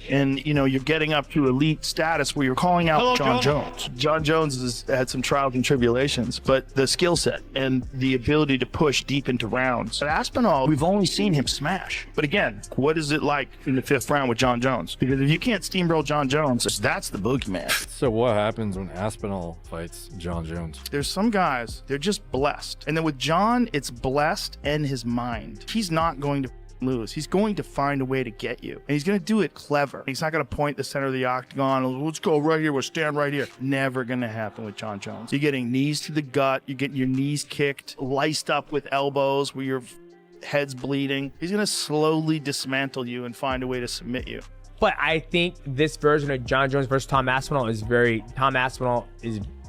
And, you know, you're getting up to elite status where you're calling out John Jones. John Jones has had some trials and tribulations, but the skill set and the ability to push deep into rounds. At Aspinall, we've only seen him smash. But again, what is it like in the 5th round with John Jones? Because if you can't steamroll John Jones, that's the boogeyman. So what happens when Aspinall fights John Jones? There's some guys, they're just blessed. And then with John, it's blessed and his mind. He's not going to lose. He's going to find a way to get you. And he's going to do it clever. He's not going to point the center of the octagon. Let's go right here. We'll stand right here. Never going to happen with John Jones. You're getting knees to the gut. You're getting your knees kicked, laced up with elbows where your head's bleeding. He's going to slowly dismantle you and find a way to submit you. But I think this version of John Jones versus Tom Aspinall Tom Aspinall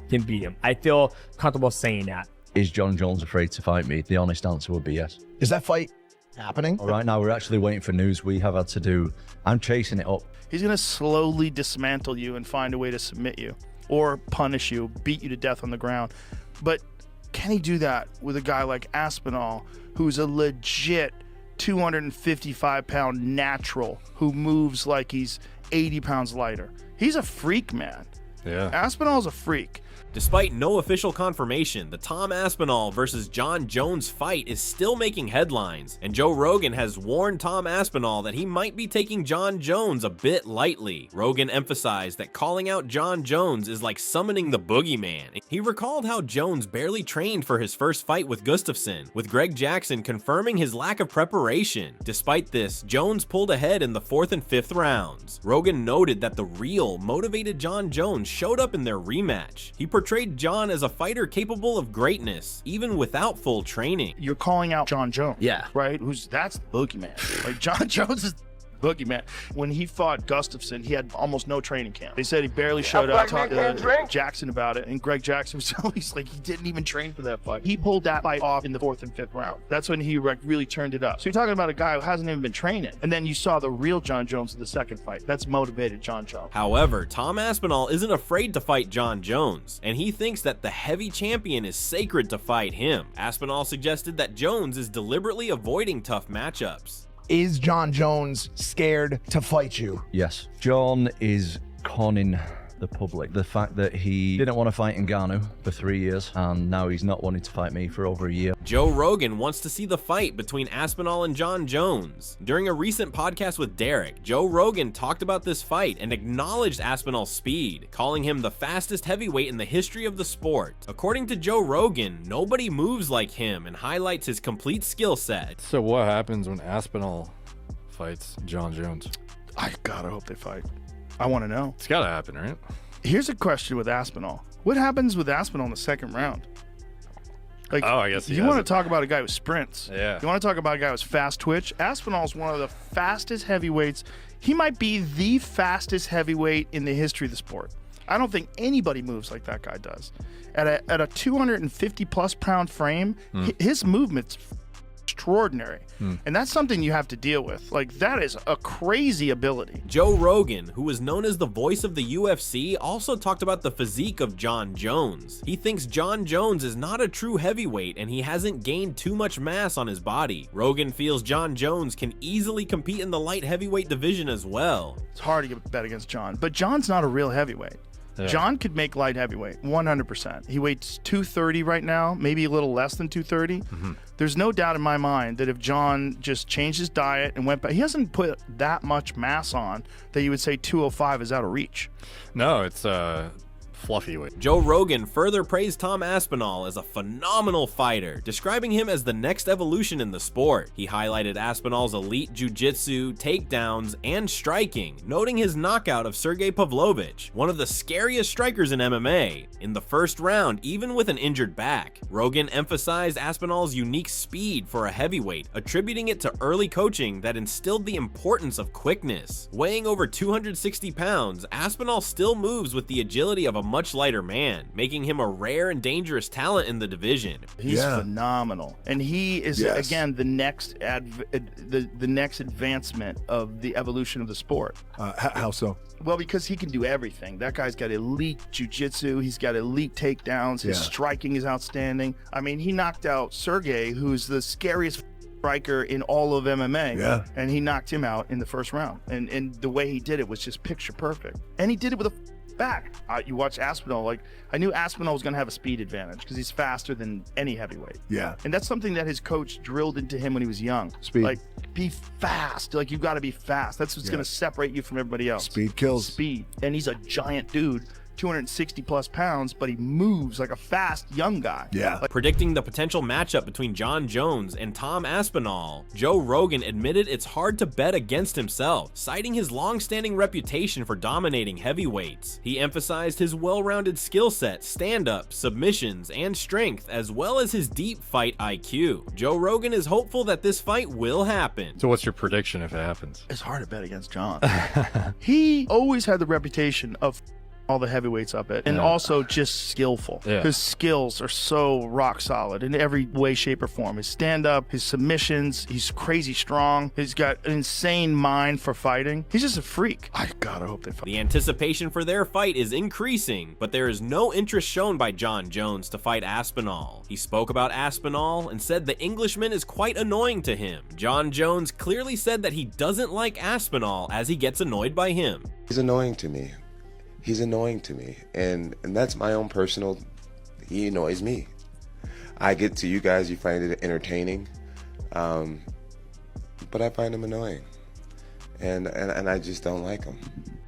can beat him. I feel comfortable saying that. Is John Jones afraid to fight me? The honest answer would be yes. Is that fight happening? Right now, we're actually waiting for news. We have had to do, I'm chasing it up. He's going to slowly dismantle you and find a way to submit you or punish you, beat you to death on the ground. But can he do that with a guy like Aspinall, who's a legit 255-pound natural who moves like he's 80 pounds lighter? He's a freak, man. Yeah. Aspinall's a freak. Despite no official confirmation, the Tom Aspinall versus John Jones fight is still making headlines, and Joe Rogan has warned Tom Aspinall that he might be taking John Jones a bit lightly. Rogan emphasized that calling out John Jones is like summoning the boogeyman. He recalled how Jones barely trained for his first fight with Gustafsson, with Greg Jackson confirming his lack of preparation. Despite this, Jones pulled ahead in the 4th and 5th rounds. Rogan noted that the real, motivated John Jones showed up in their rematch. He portrayed John as a fighter capable of greatness, even without full training. You're calling out John Jones. Yeah. Right? That's the boogeyman. Like, John Jones is boogeyman. When he fought Gustafsson, he had almost no training camp. They said he barely showed up. Talked to Jackson about it, and Greg Jackson was always like, he didn't even train for that fight. He pulled that fight off in the 4th and 5th round. That's when he really turned it up. So you're talking about a guy who hasn't even been training. And then you saw the real John Jones in the 2nd fight. That's motivated John Jones. However, Tom Aspinall isn't afraid to fight John Jones, and he thinks that the heavy champion is sacred to fight him. Aspinall suggested that Jones is deliberately avoiding tough matchups. Is John Jones scared to fight you? Yes. John is conning the public. The fact that he didn't want to fight Ngannou for 3 years, and now he's not wanting to fight me for over a year. Joe Rogan wants to see the fight between Aspinall and John Jones. During a recent podcast with Derek, Joe Rogan talked about this fight and acknowledged Aspinall's speed, calling him the fastest heavyweight in the history of the sport. According to Joe Rogan, nobody moves like him and highlights his complete skill set. So what happens when Aspinall fights John Jones? I gotta hope they fight. I want to know. It's gotta happen, right? Here's a question with Aspinall. What happens with Aspinall in the 2nd round? Like, I guess you want to talk about a guy who sprints. Yeah. You want to talk about a guy who's fast twitch. Aspinall's one of the fastest heavyweights. He might be the fastest heavyweight in the history of the sport. I don't think anybody moves like that guy does. At a 250 plus pound frame, his movement's extraordinary. And that's something you have to deal with. Like, that is a crazy ability. Joe Rogan, who is known as the voice of the UFC, also talked about the physique of John Jones. He thinks John Jones is not a true heavyweight and he hasn't gained too much mass on his body. Rogan feels John Jones can easily compete in the light heavyweight division as well. It's hard to bet against John, but John's not a real heavyweight. Yeah. John could make light heavyweight, 100%. He weighs 230 right now, maybe a little less than 230. There's no doubt in my mind that if John just changed his diet and went back, he hasn't put that much mass on that you would say 205 is out of reach. No, it's fluffy weight. Joe Rogan further praised Tom Aspinall as a phenomenal fighter, describing him as the next evolution in the sport. He highlighted Aspinall's elite jiu-jitsu, takedowns, and striking, noting his knockout of Sergey Pavlovich, one of the scariest strikers in MMA, in the 1st round, even with an injured back. Rogan emphasized Aspinall's unique speed for a heavyweight, attributing it to early coaching that instilled the importance of quickness. Weighing over 260 pounds, Aspinall still moves with the agility of a much lighter man, making him a rare and dangerous talent in the division. He's phenomenal, and he is again the next the next advancement of the evolution of the sport. How so? Well, because he can do everything. That guy's got elite jiu-jitsu. He's got elite takedowns. His striking is outstanding. I mean, he knocked out Sergey, who's the scariest striker in all of MMA. Yeah. And he knocked him out in the first round. And the way he did it was just picture perfect. And he did it with a back. You watch Aspinall, like, I knew Aspinall was going to have a speed advantage because he's faster than any heavyweight. Yeah. And that's something that his coach drilled into him when he was young. Speed. Like, be fast. Like, you've got to be fast. That's what's going to separate you from everybody else. Speed kills. Speed. And he's a giant dude, 260 plus pounds, but he moves like a fast young guy. Yeah. Predicting the potential matchup between Jon Jones and Tom Aspinall, Joe Rogan admitted it's hard to bet against himself, citing his long-standing reputation for dominating heavyweights. He emphasized his well-rounded skill set, stand-up, submissions, and strength, as well as his deep fight IQ. Joe Rogan is hopeful that this fight will happen. So what's your prediction if it happens? It's hard to bet against John. He always had the reputation of all the heavyweights up it, and also just skillful. Yeah. His skills are so rock solid in every way, shape, or form. His stand-up, his submissions, he's crazy strong. He's got an insane mind for fighting. He's just a freak. I gotta hope they fight. The anticipation for their fight is increasing, but there is no interest shown by Jon Jones to fight Aspinall. He spoke about Aspinall and said the Englishman is quite annoying to him. Jon Jones clearly said that he doesn't like Aspinall as he gets annoyed by him. He's annoying to me. He's annoying to me, and that's my own personal. He annoys me. I get to you guys, you find it entertaining, but I find him annoying, and I just don't like him.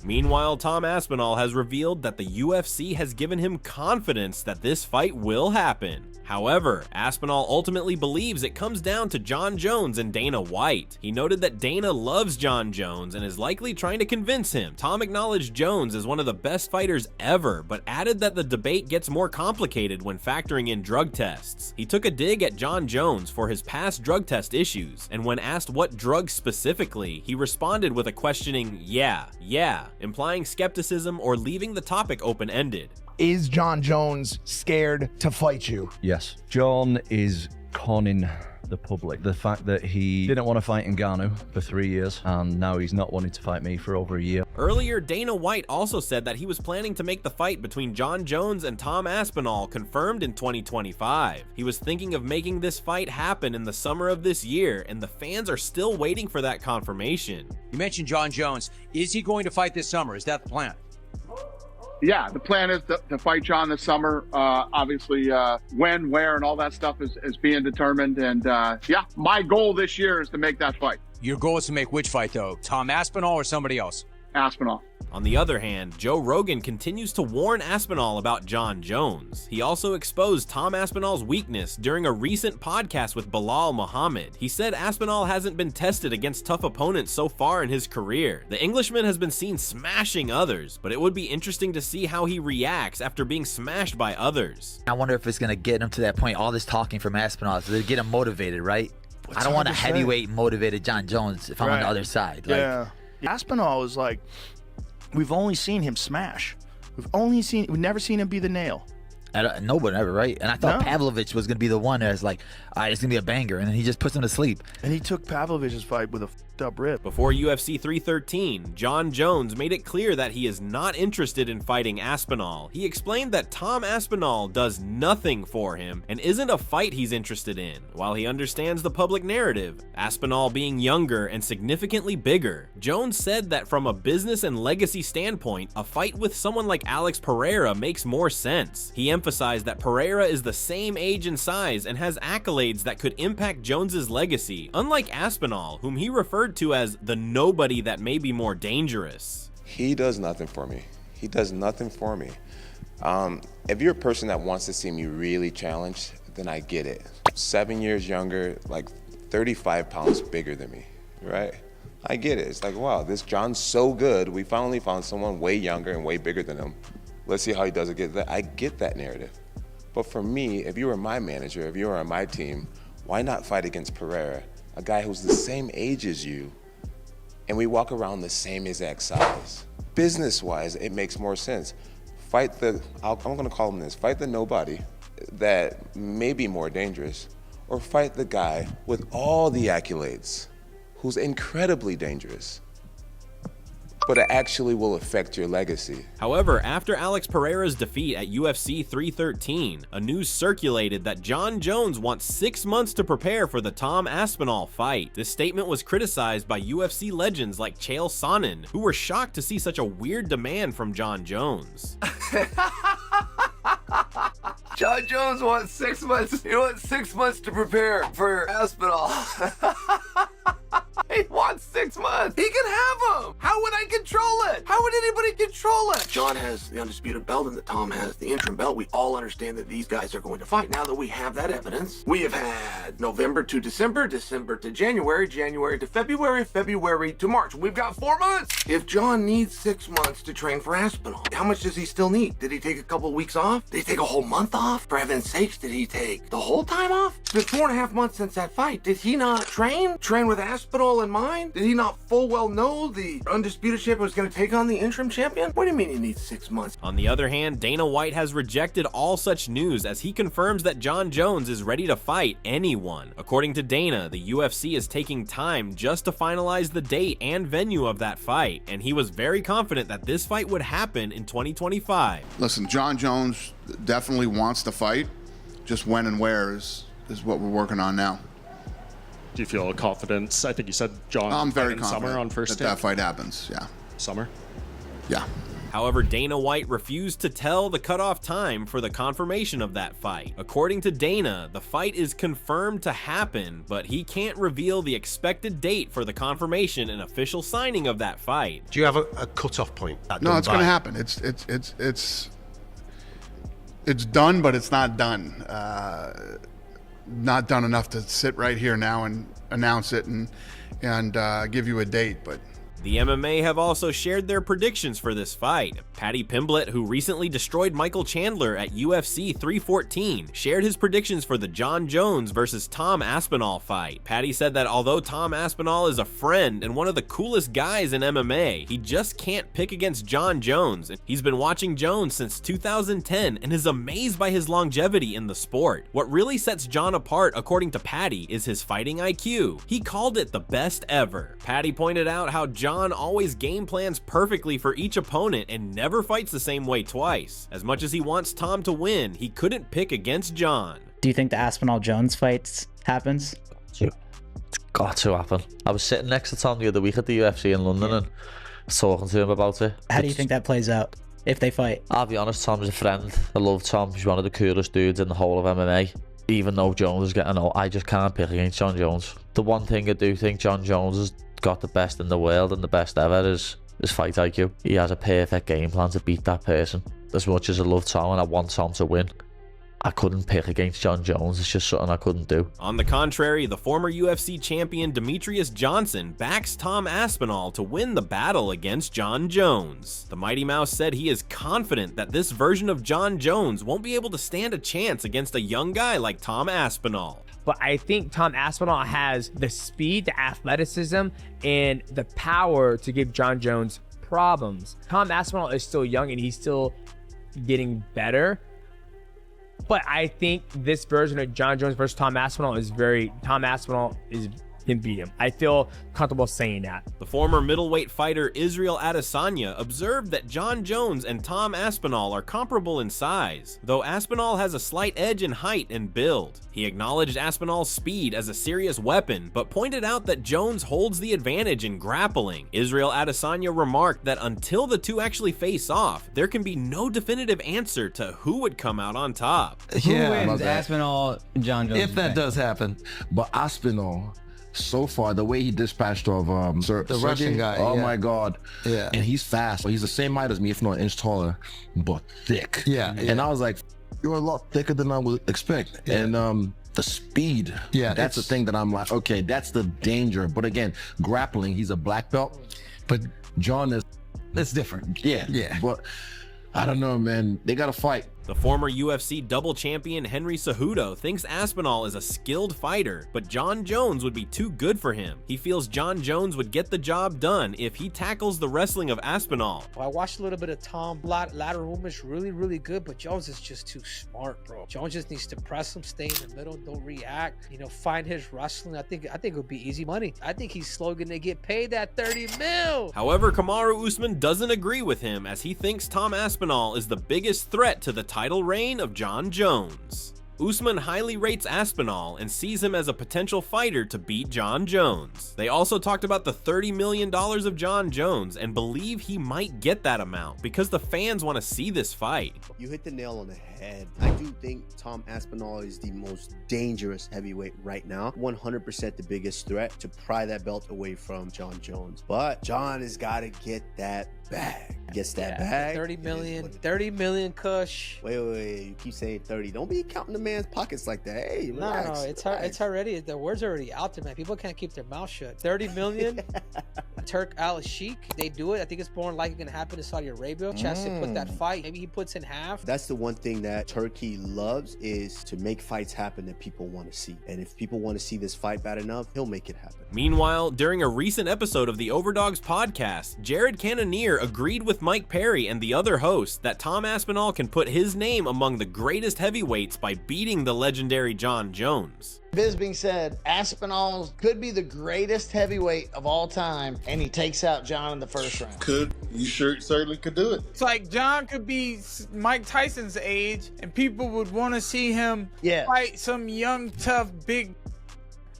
Meanwhile, Tom Aspinall has revealed that the UFC has given him confidence that this fight will happen. However, Aspinall ultimately believes it comes down to Jon Jones and Dana White. He noted that Dana loves Jon Jones and is likely trying to convince him. Tom acknowledged Jones as one of the best fighters ever, but added that the debate gets more complicated when factoring in drug tests. He took a dig at Jon Jones for his past drug test issues, and when asked what drugs specifically, he responded with a questioning yeah, implying skepticism or leaving the topic open-ended. Is Jon Jones scared to fight you? Yes. John is conning the public. The fact that he didn't want to fight Ngannou for 3 years, and now he's not wanting to fight me for over a year. Earlier, Dana White also said that he was planning to make the fight between Jon Jones and Tom Aspinall confirmed in 2025. He was thinking of making this fight happen in the summer of this year, and the fans are still waiting for that confirmation. You mentioned Jon Jones. Is he going to fight this summer? Is that the plan? Yeah, the plan is to fight Jon this summer. Obviously, when, where, and all that stuff is being determined. And yeah, my goal this year is to make that fight. Your goal is to make which fight, though? Tom Aspinall or somebody else? Aspinall. On the other hand, Joe Rogan continues to warn Aspinall about Jon Jones. He also exposed Tom Aspinall's weakness during a recent podcast with Bilal Muhammad. He said Aspinall hasn't been tested against tough opponents so far in his career. The Englishman has been seen smashing others, but it would be interesting to see how he reacts after being smashed by others. I wonder if it's going to get him to that point, all this talking from Aspinall, to get him motivated, right? I don't want a heavyweight motivated Jon Jones if I'm on the other side. Like, yeah. Aspinall is like, we've only seen him smash. We've never seen him be the nail. Nobody ever, right? And I thought Pavlovich was going to be the one that's like, all right, it's going to be a banger. And then he just puts him to sleep. And he took Pavlovich's fight with a up rib. Before UFC 313, Jon Jones made it clear that he is not interested in fighting Aspinall. He explained that Tom Aspinall does nothing for him and isn't a fight he's interested in. While he understands the public narrative, Aspinall being younger and significantly bigger, Jones said that from a business and legacy standpoint, a fight with someone like Alex Pereira makes more sense. He emphasized that Pereira is the same age and size and has accolades that could impact Jones's legacy, unlike Aspinall, whom he referred to as the nobody that may be more dangerous. He does nothing for me. He does nothing for me. If you're a person that wants to see me really challenged, then I get it. 7 years younger, like 35 pounds bigger than me, right? I get it. It's like, wow, this Jon's so good. We finally found someone way younger and way bigger than him. Let's see how he does against that. I get that narrative. But for me, if you were my manager, if you were on my team, why not fight against Pereira, a guy who's the same age as you, and we walk around the same exact size? Business-wise, it makes more sense. Fight the, I'm gonna call him this, fight the nobody that may be more dangerous, or fight the guy with all the accolades who's incredibly dangerous. but it actually will affect your legacy. However, after Alex Pereira's defeat at UFC 313, a news circulated that Jon Jones wants 6 months to prepare for the Tom Aspinall fight. This statement was criticized by UFC legends like Chael Sonnen, who were shocked to see such a weird demand from Jon Jones. Jon Jones wants 6 months. He wants 6 months to prepare for Aspinall. He wants 6 months. He can have them. How would I control it? How would anybody control it? Jon has the undisputed belt and that Tom has the interim belt. We all understand that these guys are going to fight. Now that we have that evidence, we have had November to December, December to January, January to February, February to March. We've got 4 months. If Jon needs 6 months to train for Aspinall, how much does he still need? Did he take a couple weeks off? Did he take a whole month off? For heaven's sakes, did he take the whole time off? It's been 4.5 months since that fight. Did he not train? Train with Aspinall in mind? Did he not full well know the undisputed champion was going to take on the interim champion? What do you mean he needs 6 months? On the other hand, Dana White has rejected all such news as he confirms that Jon Jones is ready to fight anyone. According to Dana, the UFC is taking time just to finalize the date and venue of that fight, and he was very confident that this fight would happen in 2025. Listen, Jon Jones definitely wants to fight. Just when and where is what we're working on now. Do you feel confidence? I think you said Jon. I'm very in confident summer on first that fight happens. Yeah. Summer. Yeah. However, Dana White refused to tell the cutoff time for the confirmation of that fight. According to Dana, the fight is confirmed to happen, but he can't reveal the expected date for the confirmation and official signing of that fight. Do you have a cutoff point? No, it's going to happen. It's done, but it's not done. Not done enough to sit right here now and announce it and give you a date, but The MMA have also shared their predictions for this fight. Paddy Pimblett, who recently destroyed Michael Chandler at UFC 314, shared his predictions for the Jon Jones versus Tom Aspinall fight. Paddy said that although Tom Aspinall is a friend and one of the coolest guys in MMA, he just can't pick against Jon Jones. He's been watching Jones since 2010 and is amazed by his longevity in the sport. What really sets Jon apart, according to Paddy, is his fighting IQ. He called it the best ever. Paddy pointed out how Jon always game plans perfectly for each opponent and never fights the same way twice. As much as he wants Tom to win, he couldn't pick against Jon. Do you think the Aspinall-Jones fight happens? It's got to happen. I was sitting next to Tom the other week at the UFC in London and talking to him about it. How do you think that plays out if they fight? I'll be honest, Tom's a friend. I love Tom. He's one of the coolest dudes in the whole of MMA. Even though Jones is getting old, I just can't pick against Jon Jones. The one thing I do think Jon Jones has got the best in the world and the best ever is fight IQ. He has a perfect game plan to beat that person. As much as I love Tom and I want Tom to win, I couldn't pick against Jon Jones. It's just something I couldn't do. On the contrary, the former UFC champion Demetrius Johnson backs Tom Aspinall to win the battle against Jon Jones. The Mighty Mouse said he is confident that this version of Jon Jones won't be able to stand a chance against a young guy like Tom Aspinall. But I think Tom Aspinall has the speed, the athleticism, and the power to give Jon Jones problems. Tom Aspinall is still young and he's still getting better. But I think this version of Jon Jones versus Tom Aspinall can beat him. I feel comfortable saying that. The former middleweight fighter Israel Adesanya observed that Jon Jones and Tom Aspinall are comparable in size, though Aspinall has a slight edge in height and build. He acknowledged Aspinall's speed as a serious weapon, but pointed out that Jones holds the advantage in grappling. Israel Adesanya remarked that until the two actually face off, there can be no definitive answer to who would come out on top. Who wins, Aspinall, Jon Jones? If that does happen. But Aspinall, so far, the way he dispatched of the Russian guy, oh my god, yeah, and he's fast. He's the same height as me, if not an inch taller, but thick. Yeah, and I was like, you're a lot thicker than I would expect. Yeah. And the speed, that's the thing that I'm like, okay, that's the danger. But again, grappling, he's a black belt, but Jon is, that's different. Yeah, but I don't know, man. They gotta fight. The former UFC double champion Henry Cejudo thinks Aspinall is a skilled fighter, but Jon Jones would be too good for him. He feels Jon Jones would get the job done if he tackles the wrestling of Aspinall. I watched a little bit of Tom. Lateral movement really, really good, but Jones is just too smart, bro. Jones just needs to press him, stay in the middle, don't react. You know, find his wrestling. I think it would be easy money. I think he's slow gonna get paid that 30 mil. However, Kamaru Usman doesn't agree with him, as he thinks Tom Aspinall is the biggest threat to the title reign of Jon Jones. Usman highly rates Aspinall and sees him as a potential fighter to beat Jon Jones. They also talked about the $30 million of Jon Jones and believe he might get that amount because the fans want to see this fight. You hit the nail on the head. I do think Tom Aspinall is the most dangerous heavyweight right now. 100% the biggest threat to pry that belt away from Jon Jones. But Jon has got to get that bag. Gets that bag. 30 million kush. Wait. You keep saying 30. Don't be counting the man's pockets like that. Hey, relax. No, it's already, the word's already out there, man. People can't keep their mouth shut. 30 million. Turk Al-Sheikh, they do it. I think it's more likely going to happen in Saudi Arabia. Chance to put that fight. Maybe he puts in half. That's the one thing that Turkey loves, is to make fights happen that people want to see. And if people want to see this fight bad enough, he'll make it happen. Meanwhile, during a recent episode of the Overdogs podcast, Jared Cannonier agreed with Mike Perry and the other hosts that Tom Aspinall can put his name among the greatest heavyweights by beating the legendary Jon Jones. This being said, Aspinall could be the greatest heavyweight of all time, and he takes out Jon in the first round. You certainly could do it. It's like Jon could be Mike Tyson's age, and people would want to see him fight some young, tough, big,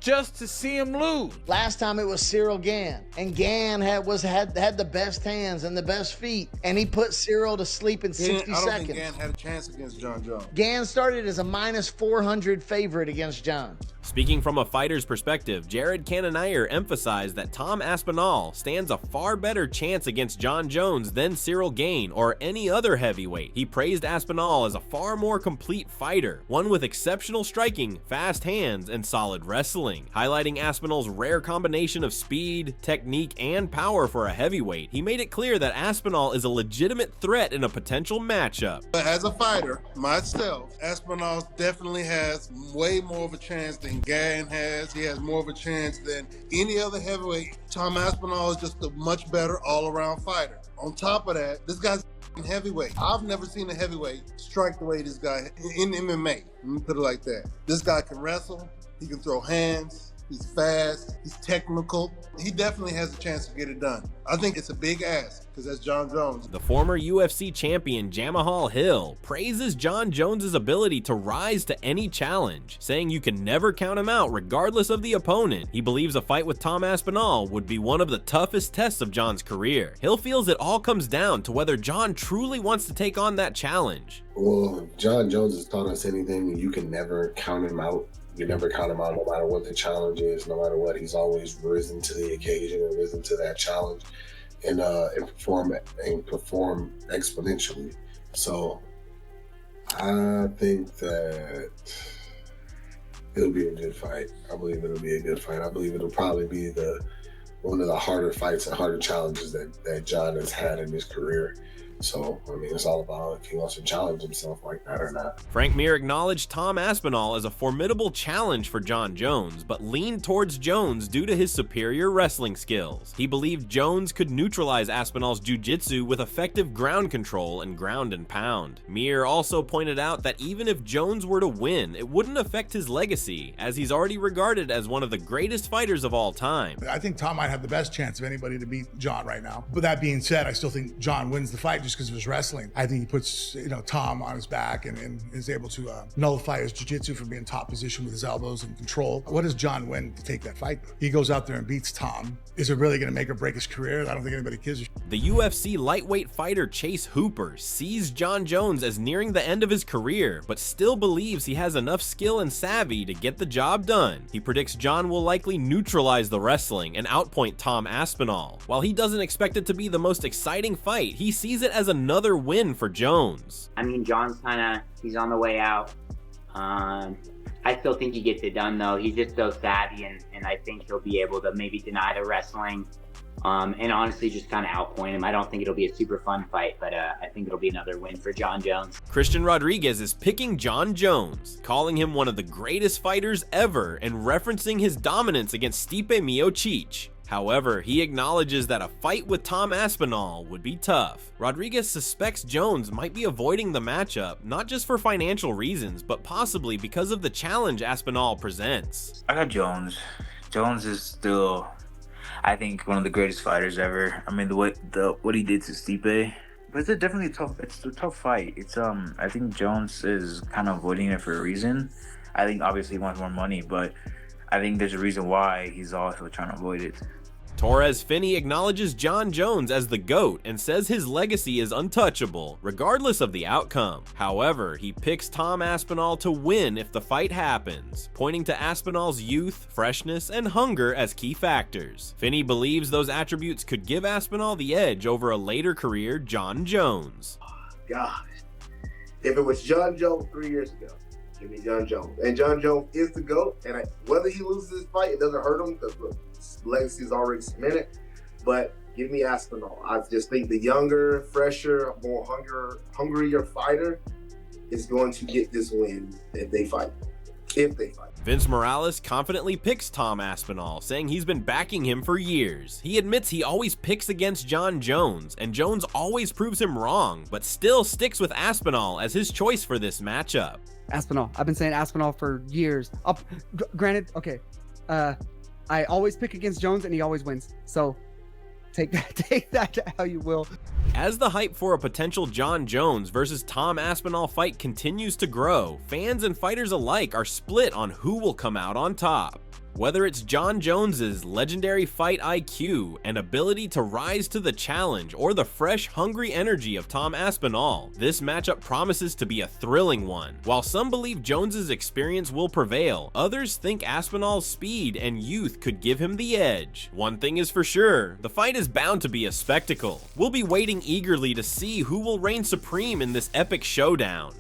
just to see him lose. Last time it was Cyril Gann, and Gann had the best hands and the best feet, and he put Cyril to sleep in 60 seconds. I don't think Gann had a chance against Jon Jones. Gann started as a minus 400 favorite against Jon. Speaking from a fighter's perspective, Jared Cannonier emphasized that Tom Aspinall stands a far better chance against Jon Jones than Cyril Gane or any other heavyweight. He praised Aspinall as a far more complete fighter, one with exceptional striking, fast hands, and solid wrestling. Highlighting Aspinall's rare combination of speed, technique, and power for a heavyweight, he made it clear that Aspinall is a legitimate threat in a potential matchup. But as a fighter, myself, Aspinall definitely has way more of a chance than Gann has. He has more of a chance than any other heavyweight. Tom Aspinall is just a much better all-around fighter. On top of that, this guy's heavyweight. I've never seen a heavyweight strike the way this guy in MMA. Let me put it like that. This guy can wrestle. He can throw hands. He's fast. He's technical. He definitely has a chance to get it done. I think it's a big ask because that's Jon Jones. The former UFC champion Jamahal Hill praises Jon Jones' ability to rise to any challenge, saying you can never count him out regardless of the opponent. He believes a fight with Tom Aspinall would be one of the toughest tests of Jon's career. Hill feels it all comes down to whether Jon truly wants to take on that challenge. Well, if Jon Jones has taught us anything, you can never count him out. You never count him out no matter what the challenge is, no matter what. He's always risen to the occasion and risen to that challenge and perform exponentially. So I think that it'll be a good fight. I believe it'll be a good fight. I believe it'll probably be one of the harder fights and harder challenges that Jon has had in his career. So, I mean, it's all about if he wants to challenge himself like that or not. Frank Mir acknowledged Tom Aspinall as a formidable challenge for Jon Jones, but leaned towards Jones due to his superior wrestling skills. He believed Jones could neutralize Aspinall's jiu-jitsu with effective ground control and ground and pound. Mir also pointed out that even if Jones were to win, it wouldn't affect his legacy, as he's already regarded as one of the greatest fighters of all time. I think Tom might have the best chance of anybody to beat Jon right now. But that being said, I still think Jon wins the fight just because of his wrestling. I think he puts Tom on his back and is able to nullify his jiu-jitsu from being top position with his elbows and control. What does Jon win to take that fight? He goes out there and beats Tom. Is it really going to make or break his career? I don't think anybody gives a shit. The UFC lightweight fighter Chase Hooper sees Jon Jones as nearing the end of his career, but still believes he has enough skill and savvy to get the job done. He predicts Jon will likely neutralize the wrestling and outpoint Tom Aspinall. While he doesn't expect it to be the most exciting fight, he sees it as another win for Jones. I mean, Jon's he's on the way out. I still think he gets it done though. He's just so savvy, and I think he'll be able to maybe deny the wrestling and honestly just kind of outpoint him. I don't think it'll be a super fun fight, but I think it'll be another win for John Jones. Christian Rodriguez is picking John Jones, calling him one of the greatest fighters ever and referencing his dominance against Stipe Miocic. However, he acknowledges that a fight with Tom Aspinall would be tough. Rodriguez suspects Jones might be avoiding the matchup, not just for financial reasons, but possibly because of the challenge Aspinall presents. I got Jones. Jones is still, I think, one of the greatest fighters ever. I mean, what he did to Stipe, but it's definitely tough. It's a tough fight. It's I think Jones is kind of avoiding it for a reason. I think obviously he wants more money, but I think there's a reason why he's also trying to avoid it. Torres Finney acknowledges John Jones as the GOAT and says his legacy is untouchable, regardless of the outcome. However, he picks Tom Aspinall to win if the fight happens, pointing to Aspinall's youth, freshness, and hunger as key factors. Finney believes those attributes could give Aspinall the edge over a later career John Jones. God, if it was John Jones 3 years ago, give me John Jones. And John Jones is the GOAT, and whether he loses this fight, it doesn't hurt him because legacy is already cemented, but give me Aspinall. I just think the younger, fresher, more hungrier fighter is going to get this win if they fight. Vince Morales confidently picks Tom Aspinall, saying he's been backing him for years. He admits he always picks against John Jones, and Jones always proves him wrong, but still sticks with Aspinall as his choice for this matchup. Aspinall. I've been saying Aspinall for years. Granted, okay, I always pick against Jones and he always wins. So take that to how you will. As the hype for a potential John Jones versus Tom Aspinall fight continues to grow, fans and fighters alike are split on who will come out on top. Whether it's John Jones's legendary fight IQ and ability to rise to the challenge or the fresh, hungry energy of Tom Aspinall, this matchup promises to be a thrilling one. While some believe Jones's experience will prevail, others think Aspinall's speed and youth could give him the edge. One thing is for sure, the fight is bound to be a spectacle. We'll be waiting eagerly to see who will reign supreme in this epic showdown.